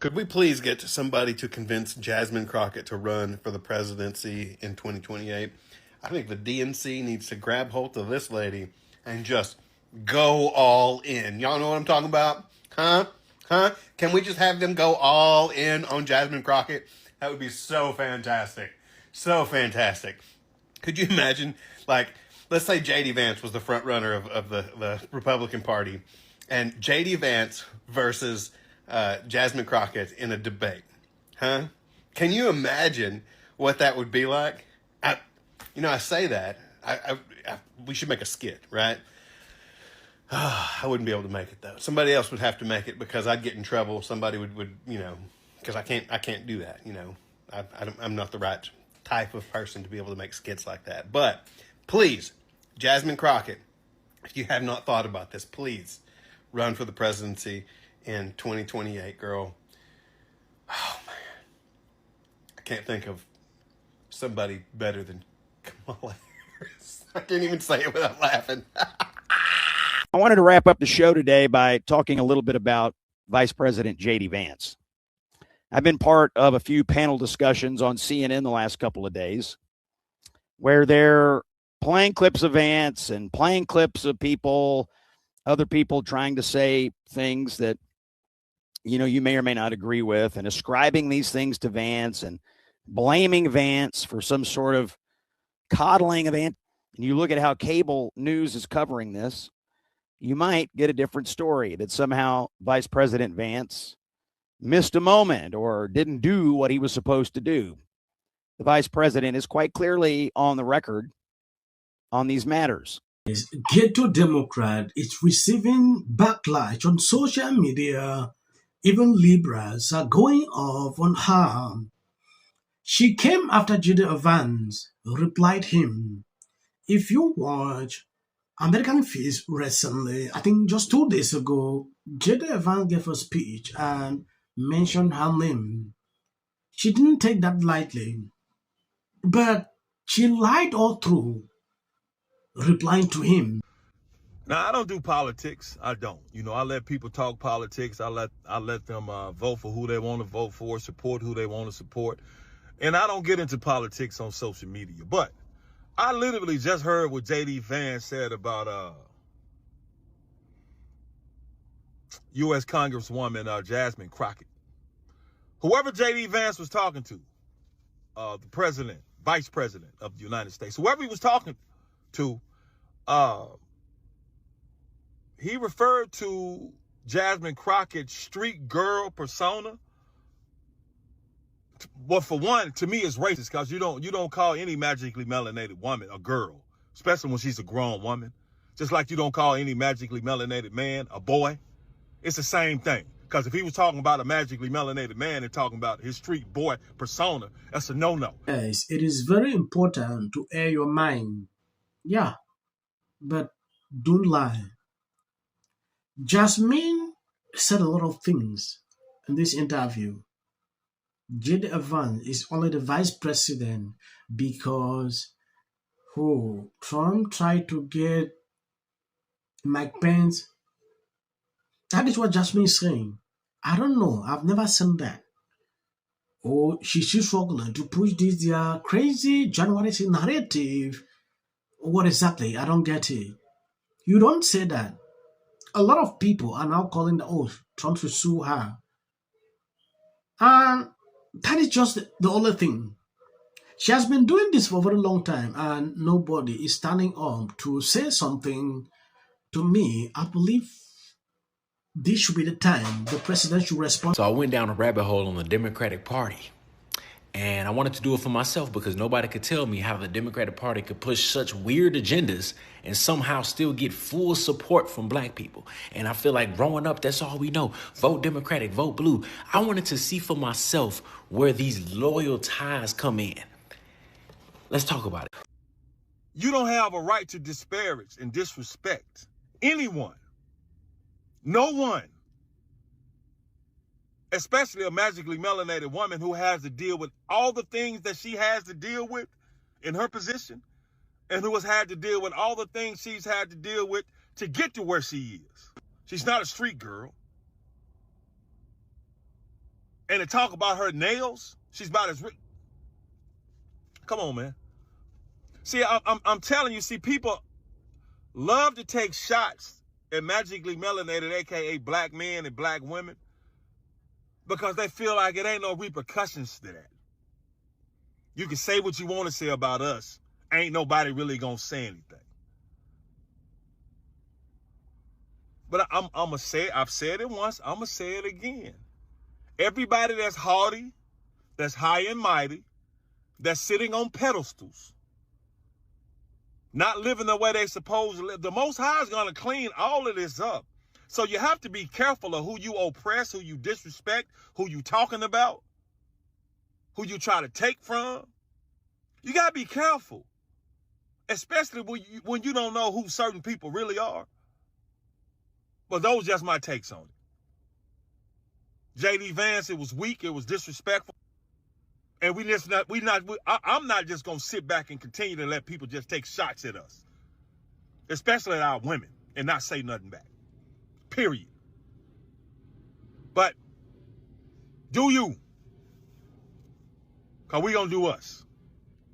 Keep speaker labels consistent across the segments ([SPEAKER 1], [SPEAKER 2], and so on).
[SPEAKER 1] Could we please get to somebody to convince Jasmine Crockett to run for the presidency in 2028? I think the DNC needs to grab hold of this lady and just go all in. Y'all know what I'm talking about? Huh? Huh? Can we just have them go all in on Jasmine Crockett? That would be so fantastic. So fantastic. Could you imagine, like, let's say J.D. Vance was the front runner of the Republican Party, and J.D. Vance versus Jasmine Crockett in a debate, huh? Can you imagine what that would be like? I say that. We should make a skit, right? I wouldn't be able to make it though. Somebody else would have to make it because I'd get in trouble. Somebody would because I can't do that. I'm not the right type of person to be able to make skits like that. But please, Jasmine Crockett, if you have not thought about this, please run for the presidency in 2028, girl. Oh man, I can't think of somebody better than Kamala Harris. I can't even say it without laughing.
[SPEAKER 2] I wanted to wrap up the show today by talking a little bit about Vice President J.D. Vance. I've been part of a few panel discussions on CNN the last couple of days where they're playing clips of Vance and playing clips of other people trying to say things that, you may or may not agree with, and ascribing these things to Vance and blaming Vance for some sort of coddling of Vance. And you look at how cable news is covering this, you might get a different story that somehow Vice President Vance missed a moment or didn't do what he was supposed to do. The vice president is quite clearly on the record on these matters.
[SPEAKER 3] Ghetto Democrat is receiving backlash on social media. Even liberals are going off on her. She came after J.D. Vance replied him. If you watch American Feast recently, I think just 2 days ago, J.D. Vance gave a speech and mentioned her name. She didn't take that lightly, but she lied all through, replying to him.
[SPEAKER 4] Now, I don't do politics. I don't. I let people talk politics. I let them vote for who they want to vote for, support who they want to support. And I don't get into politics on social media. But I literally just heard what J.D. Vance said about U.S. Congresswoman Jasmine Crockett. Whoever J.D. Vance was talking to, the president, vice president of the United States, whoever he was talking to, he referred to Jasmine Crockett's street girl persona. Well, for one, to me, it's racist because you don't call any magically melanated woman a girl, especially when she's a grown woman. Just like you don't call any magically melanated man a boy. It's the same thing. Because if he was talking about a magically melanated man and talking about his street boy persona, that's a no-no.
[SPEAKER 3] Yes, it is very important to air your mind. Yeah, but don't lie. Jasmine said a lot of things in this interview. J.D. Vance is only the vice president because Trump tried to get Mike Pence. That is what Jasmine is saying. I don't know. I've never seen that. She's still struggling to push this their crazy January 6th narrative. What exactly? I don't get it. You don't say that. A lot of people are now calling Trump should sue her. And that is just the only thing. She has been doing this for a very long time and nobody is standing up to say something. To me, I believe this should be the time the president should respond.
[SPEAKER 5] So I went down a rabbit hole on the Democratic Party. And I wanted to do it for myself because nobody could tell me how the Democratic Party could push such weird agendas and somehow still get full support from black people. And I feel like growing up, that's all we know. Vote Democratic, vote blue. I wanted to see for myself where these loyal ties come in. Let's talk about it.
[SPEAKER 4] You don't have a right to disparage and disrespect anyone. No one. Especially a magically melanated woman who has to deal with all the things that she has to deal with in her position and who has had to deal with all the things she's had to deal with to get to where she is. She's not a street girl. And to talk about her nails, she's about as rich. Come on, man. See, I'm telling you, see, people love to take shots at magically melanated, aka black men and black women, because they feel like it ain't no repercussions to that. You can say what you want to say about us. Ain't nobody really gonna say anything. But I'm gonna say it. I've said it once. I'm gonna say it again. Everybody that's haughty, that's high and mighty, that's sitting on pedestals, not living the way they supposed to live, the Most High is gonna clean all of this up. So you have to be careful of who you oppress, who you disrespect, who you talking about, who you try to take from. You gotta be careful, especially when you don't know who certain people really are. But those are just my takes on it. J.D. Vance, it was weak, it was disrespectful. And I'm not just gonna sit back and continue to let people just take shots at us, especially at our women, and not say nothing back. Period. But do you? Because we gonna do us.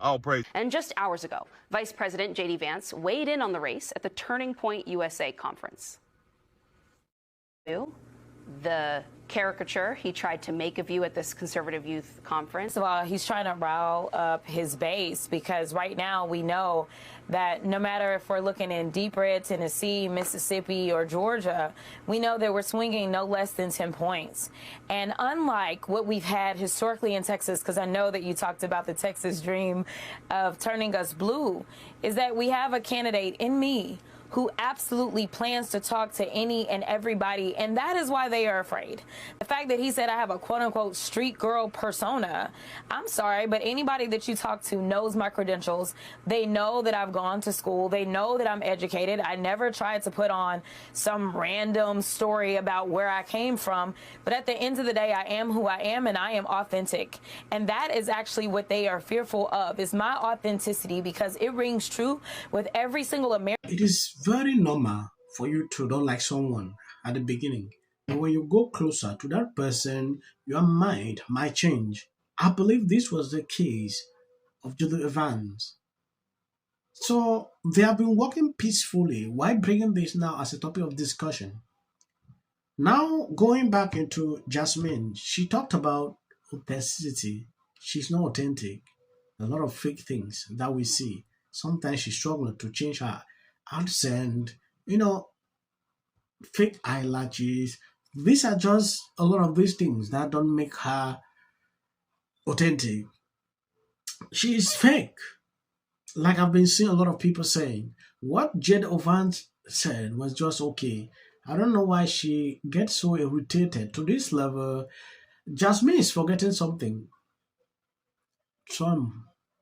[SPEAKER 4] All praise.
[SPEAKER 6] And just hours ago, Vice President J.D. Vance weighed in on the race at the Turning Point USA conference. The caricature he tried to make of you at this conservative youth conference.
[SPEAKER 7] First of all, he's trying to rile up his base, because right now we know that no matter if we're looking in deep red Tennessee, Mississippi, or Georgia, we know that we're swinging no less than 10 points. And unlike what we've had historically in Texas, because I know that you talked about the Texas dream of turning us blue, is that we have a candidate in me who absolutely plans to talk to any and everybody, and that is why they are afraid. The fact that he said I have a quote-unquote street girl persona, I'm sorry, but anybody that you talk to knows my credentials. They know that I've gone to school. They know that I'm educated. I never tried to put on some random story about where I came from, but at the end of the day, I am who I am, and I am authentic. And that is actually what they are fearful of, is my authenticity, because it rings true with every single American.
[SPEAKER 3] It is very normal for you to don't like someone at the beginning. But when you go closer to that person, your mind might change. I believe this was the case of Julie Evans. So they have been working peacefully. Why bringing this now as a topic of discussion? Now, going back into Jasmine, she talked about authenticity. She's not authentic. A lot of fake things that we see. Sometimes she's struggling to change her accent, fake eyelashes. These are just a lot of these things that don't make her authentic. She is fake. Like I've been seeing a lot of people saying, what Jade Vance said was just okay. I don't know why she gets so irritated to this level. Jasmine is forgetting something. Trump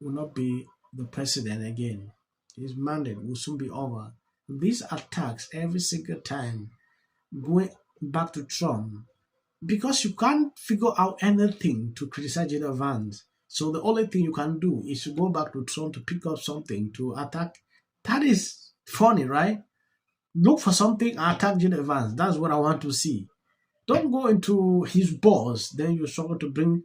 [SPEAKER 3] will not be the president again. His mandate will soon be over. These attacks every single time going back to Trump, because you can't figure out anything to criticize J.D. Vance. So the only thing you can do is to go back to Trump to pick up something to attack. That is funny, right? Look for something and attack J.D. Vance. That's what I want to see. Don't go into his boss, then you struggle to bring.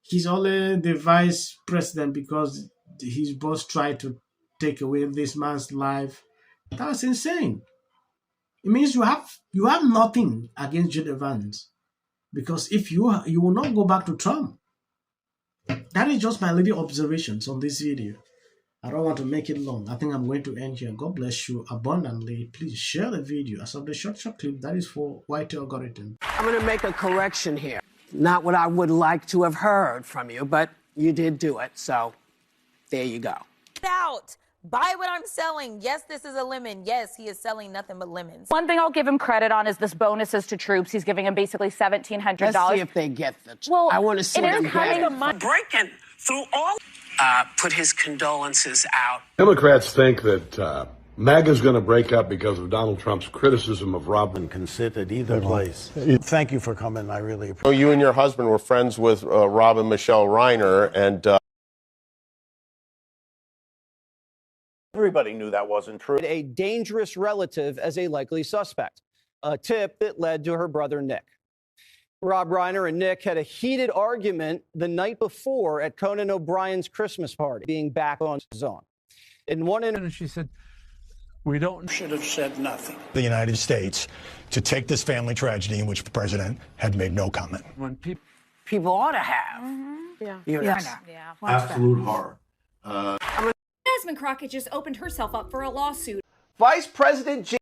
[SPEAKER 3] He's only the vice president because his boss tried to take away this man's life. That's insane. It means you have nothing against J.D. Vance, because if you will not go back to Trump. That is just my little observations on this video. I don't want to make it long. I think I'm going to end here. God bless you abundantly. Please share the video. As of the short clip, that is for YT algorithm.
[SPEAKER 8] I'm going to make a correction here. Not what I would like to have heard from you, but you did do it. So there you go.
[SPEAKER 7] Out. Buy what I'm selling. Yes, this is a lemon. Yes, he is selling nothing but lemons.
[SPEAKER 9] One thing I'll give him credit on is this bonuses to troops. He's giving them basically $1,700.
[SPEAKER 8] Let's see if they get the.
[SPEAKER 9] Well,
[SPEAKER 8] I want to see them get it.
[SPEAKER 10] Breaking through all. Put his condolences out.
[SPEAKER 11] Democrats think that MAGA is going to break up because of Donald Trump's criticism of Robin.
[SPEAKER 12] Can sit at either place. Thank you for coming. I really appreciate it.
[SPEAKER 13] You and your husband were friends with Rob and Michelle Reiner, and
[SPEAKER 12] Everybody knew that wasn't true.
[SPEAKER 14] A dangerous relative as a likely suspect, a tip that led to her brother Nick. Rob Reiner and Nick had a heated argument the night before at Conan O'Brien's Christmas party, being back on his own. In one interview,
[SPEAKER 15] she said, "We should have said nothing."
[SPEAKER 16] The United States to take this family tragedy in which the president had made no comment.
[SPEAKER 15] When
[SPEAKER 8] People ought to have.
[SPEAKER 9] Yeah.
[SPEAKER 8] Yeah.
[SPEAKER 17] Absolute horror.
[SPEAKER 18] Jasmine Crockett just opened herself up for a lawsuit.
[SPEAKER 19] Vice President